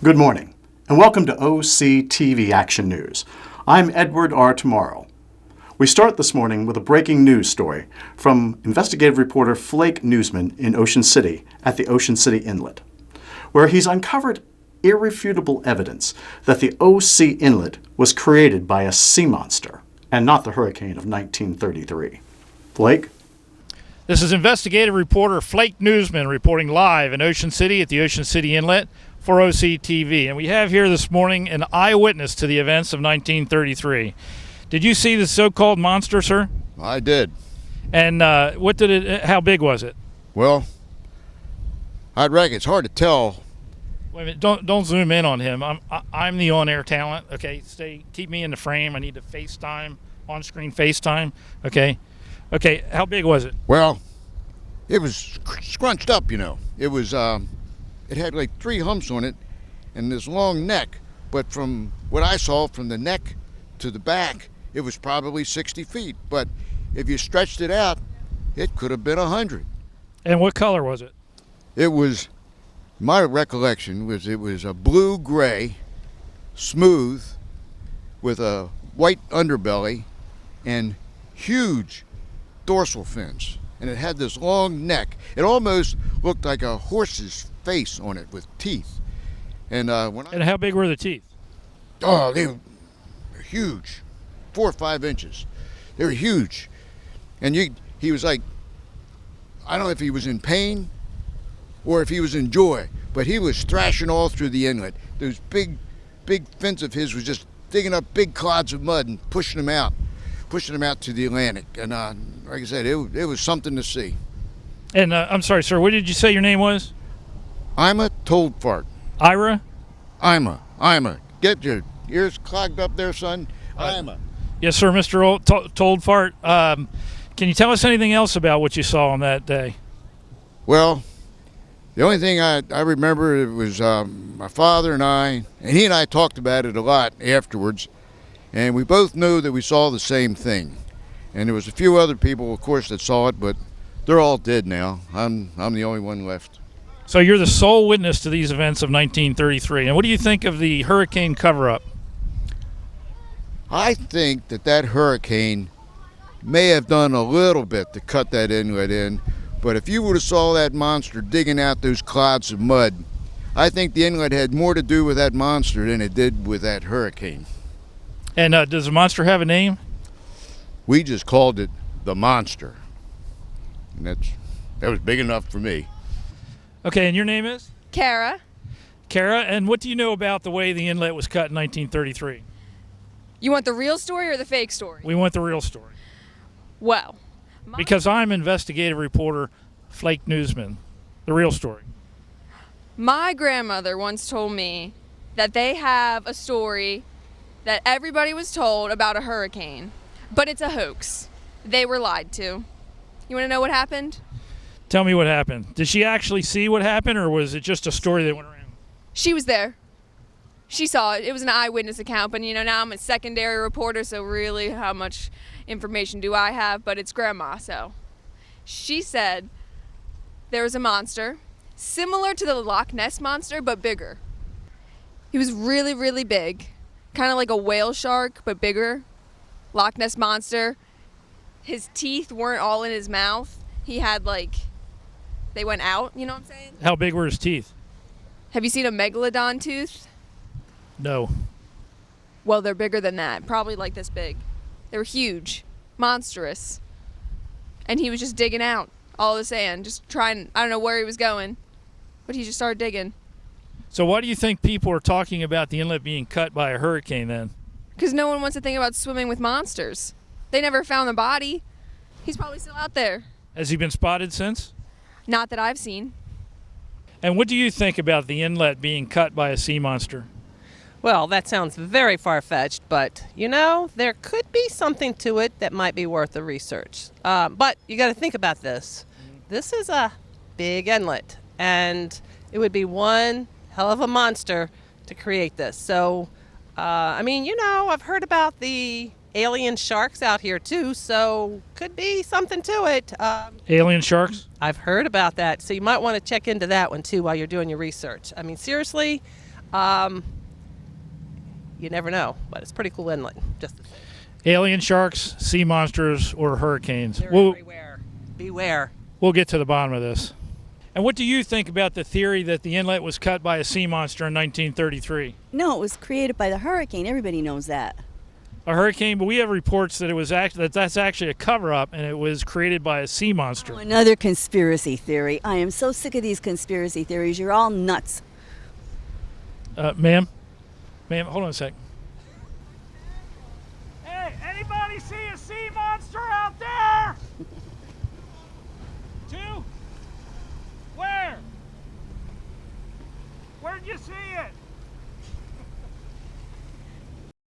Good morning, and welcome to OCTV Action News. I'm Edward R. Tomorrow. We start this morning with a breaking news story from investigative reporter Flake Newsman in Ocean City at the Ocean City Inlet, where he's uncovered irrefutable evidence that the OC Inlet was created by a sea monster and not the hurricane of 1933. Flake? This is investigative reporter Flake Newsman reporting live in Ocean City at the Ocean City Inlet for OCTV. And we have here this morning an eyewitness to the events of 1933. Did you see the so-called monster, sir? I did. And how big was it? Well, I'd reckon it's hard to tell. Wait a minute, don't zoom in on him. I'm the on-air talent. Okay, keep me in the frame. I need to FaceTime, on-screen FaceTime. Okay, how big was it? Well, it was scrunched up, you know. It was, it had like 3 humps on it and this long neck. But from what I saw, from the neck to the back, it was probably 60 feet. But if you stretched it out, it could have been 100. And what color was it? It was, my recollection was it was a blue-gray, smooth, with a white underbelly and huge dorsal fins. And it had this long neck. It almost looked like a horse's face on it with teeth. And and how big were the teeth? Oh, they were huge, 4 or 5 inches. They were huge. And he was like, I don't know if he was in pain or if he was in joy, but he was thrashing all through the inlet. Those big fins of his was just digging up big clods of mud and pushing them out to the Atlantic. And like I said, it was something to see. And I'm sorry, sir, what did you say your name was? I'm a Toldfart. Ira? I'm a. Get your ears clogged up there, son. I'm a. Yes, sir, Mr. Toldfart. Can you tell us anything else about what you saw on that day? Well, the only thing I remember, it was my father and he and I talked about it a lot afterwards, and we both knew that we saw the same thing. And there was a few other people, of course, that saw it, but they're all dead now. I'm the only one left. So you're the sole witness to these events of 1933. And what do you think of the hurricane cover-up? I think that hurricane may have done a little bit to cut that inlet in, but if you would have saw that monster digging out those clods of mud, I think the inlet had more to do with that monster than it did with that hurricane. And does the monster have a name? We just called it the monster, and that was big enough for me. Okay, and your name is? Kara. Kara, and what do you know about the way the inlet was cut in 1933? You want the real story or the fake story? We want the real story. Well, because I'm investigative reporter Flake Newsman. The real story. my grandmother once told me that they have a story that everybody was told about a hurricane, but it's a hoax. They were lied to. You want to know what happened? Tell me what happened. Did she actually see what happened, or was it just a story that went around? She was there. She saw it. It was an eyewitness account, but now I'm a secondary reporter, so really how much information do I have? But it's Grandma, so. She said there was a monster, similar to the Loch Ness monster, but bigger. He was really, really big. Kind of like a whale shark, but bigger. Loch Ness monster. His teeth weren't all in his mouth. He had they went out, you know what I'm saying? How big were his teeth? Have you seen a megalodon tooth? No. Well, they're bigger than that. Probably like this big. They were huge. Monstrous. And he was just digging out all the sand. Just trying, I don't know where he was going. But he just started digging. So why do you think people are talking about the inlet being cut by a hurricane then? Because no one wants to think about swimming with monsters. They never found the body. He's probably still out there. Has he been spotted since? Not that I've seen. And what do you think about the inlet being cut by a sea monster? Well, that sounds very far-fetched, but, there could be something to it that might be worth the research. But you got to think about this. This is a big inlet, and it would be one hell of a monster to create this. So, I've heard about the alien sharks out here, too, so could be something to it. Alien sharks? I've heard about that, so you might want to check into that one, too, while you're doing your research. I mean, seriously, You never know, but it's a pretty cool inlet. Just to say. Alien sharks, sea monsters, or hurricanes? They're everywhere. Beware. We'll get to the bottom of this. And what do you think about the theory that the inlet was cut by a sea monster in 1933? No, it was created by the hurricane. Everybody knows that. A hurricane, but we have reports that it was that's actually a cover-up, and it was created by a sea monster. Oh, another conspiracy theory. I am so sick of these conspiracy theories. You're all nuts. Ma'am, hold on a sec. Hey, anybody see a sea monster out there? Two? Where? Where'd you see it?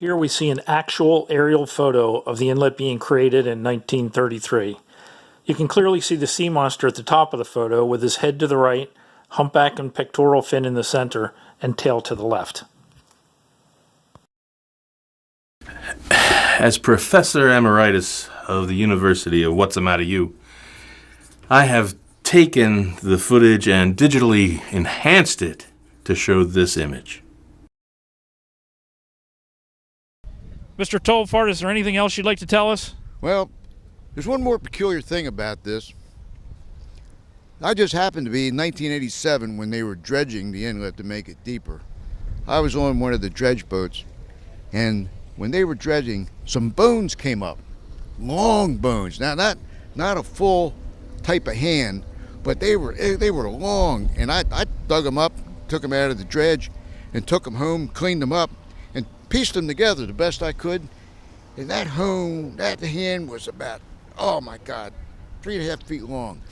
Here we see an actual aerial photo of the inlet being created in 1933. You can clearly see the sea monster at the top of the photo with his head to the right, humpback and pectoral fin in the center, and tail to the left. As Professor Emeritus of the University of What's the Matter You, I have taken the footage and digitally enhanced it to show this image. Mr. Tolfart, is there anything else you'd like to tell us? Well, there's one more peculiar thing about this. I just happened to be in 1987 when they were dredging the inlet to make it deeper. I was on one of the dredge boats, and when they were dredging, some bones came up. Long bones. Now, not a full type of hand, but they were long, and I dug them up, took them out of the dredge, and took them home, cleaned them up, and pieced them together the best I could. And that hand was about, oh my God, 3.5 feet long.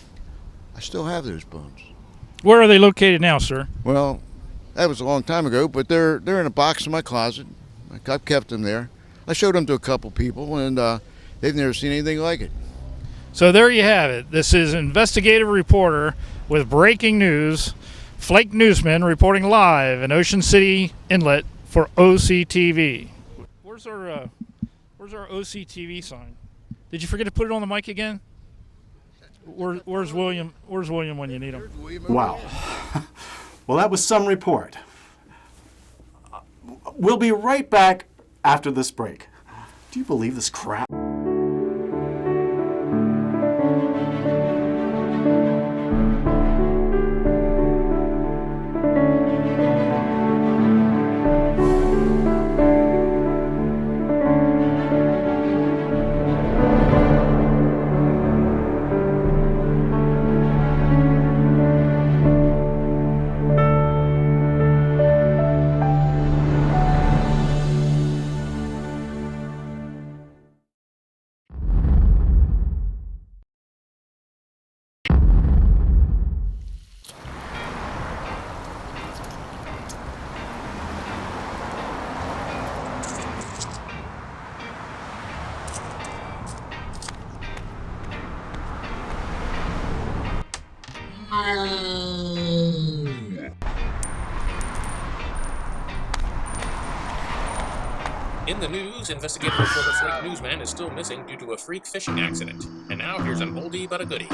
I still have those bones. Where are they located now, sir? Well, that was a long time ago, but they're in a box in my closet. I've kept them there. I showed them to a couple people, and they've never seen anything like it. So there you have it. This is investigative reporter with breaking news, Flake Newsman, reporting live in Ocean City Inlet for OCTV. Where's our OCTV sign? Did you forget to put it on the mic again? Where's William? Where's William when you need him? Wow. Well, that was some report. We'll be right back after this break. Do you believe this crap? In the news, investigative reporter Flake Newsman is still missing due to a freak fishing accident. And now here's an oldie but a goodie.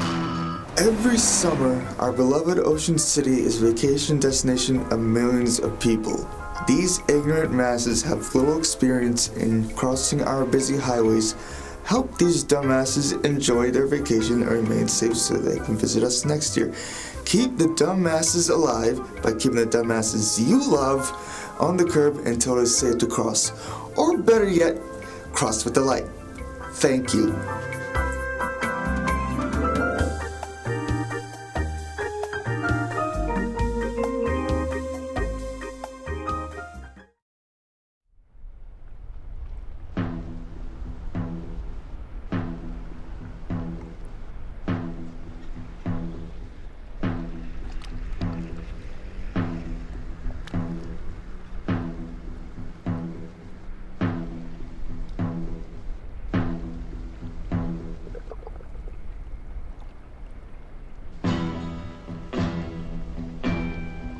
Every summer, our beloved Ocean City is a vacation destination of millions of people. These ignorant masses have little experience in crossing our busy highways. Help these dumbasses enjoy their vacation and remain safe so they can visit us next year. Keep the dumbasses alive by keeping the dumbasses you love on the curb until it's safe to cross. Or better yet, cross with the light. Thank you.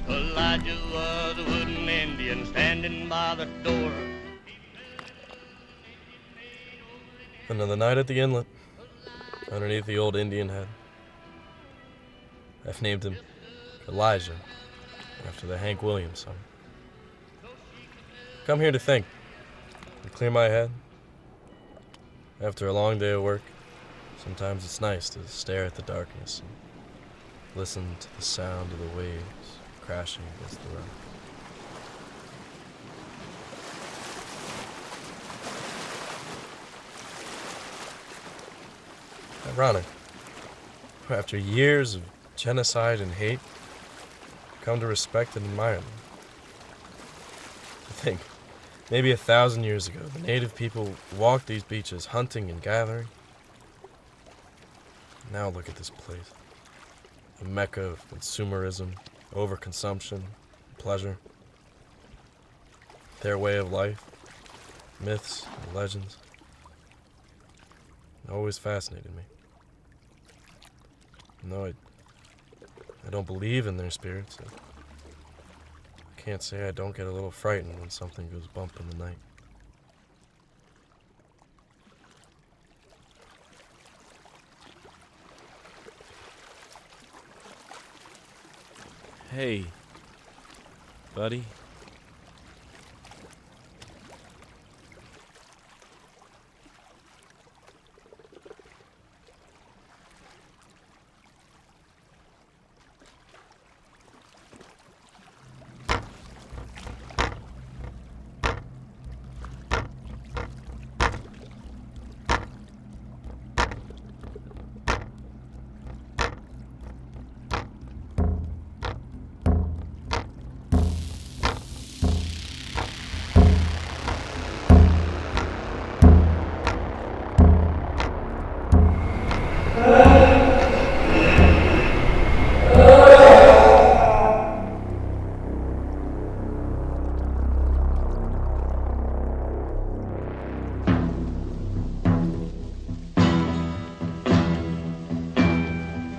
Elijah was a wooden Indian standing by the door. Another night at the inlet, underneath the old Indian head. I've named him Elijah, after the Hank Williams song. come here to think and clear my head. After a long day of work, sometimes it's nice to stare at the darkness and listen to the sound of the waves crashing against the rock. Ironic. After years of genocide and hate, I've come to respect and admire them. To think, maybe 1,000 years ago, the native people walked these beaches hunting and gathering. Now look at this place. A mecca of consumerism, overconsumption, pleasure. Their way of life, myths and legends, always fascinated me. No, I don't believe in their spirits. I can't say I don't get a little frightened when something goes bump in the night. Hey, buddy.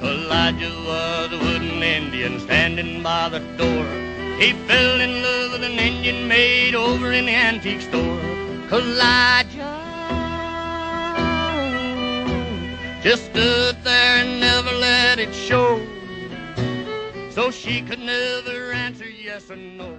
Elijah was a wooden Indian standing by the door. He fell in love with an Indian maid over in the antique store. Elijah just stood there and never let it show, so she could never answer yes or no.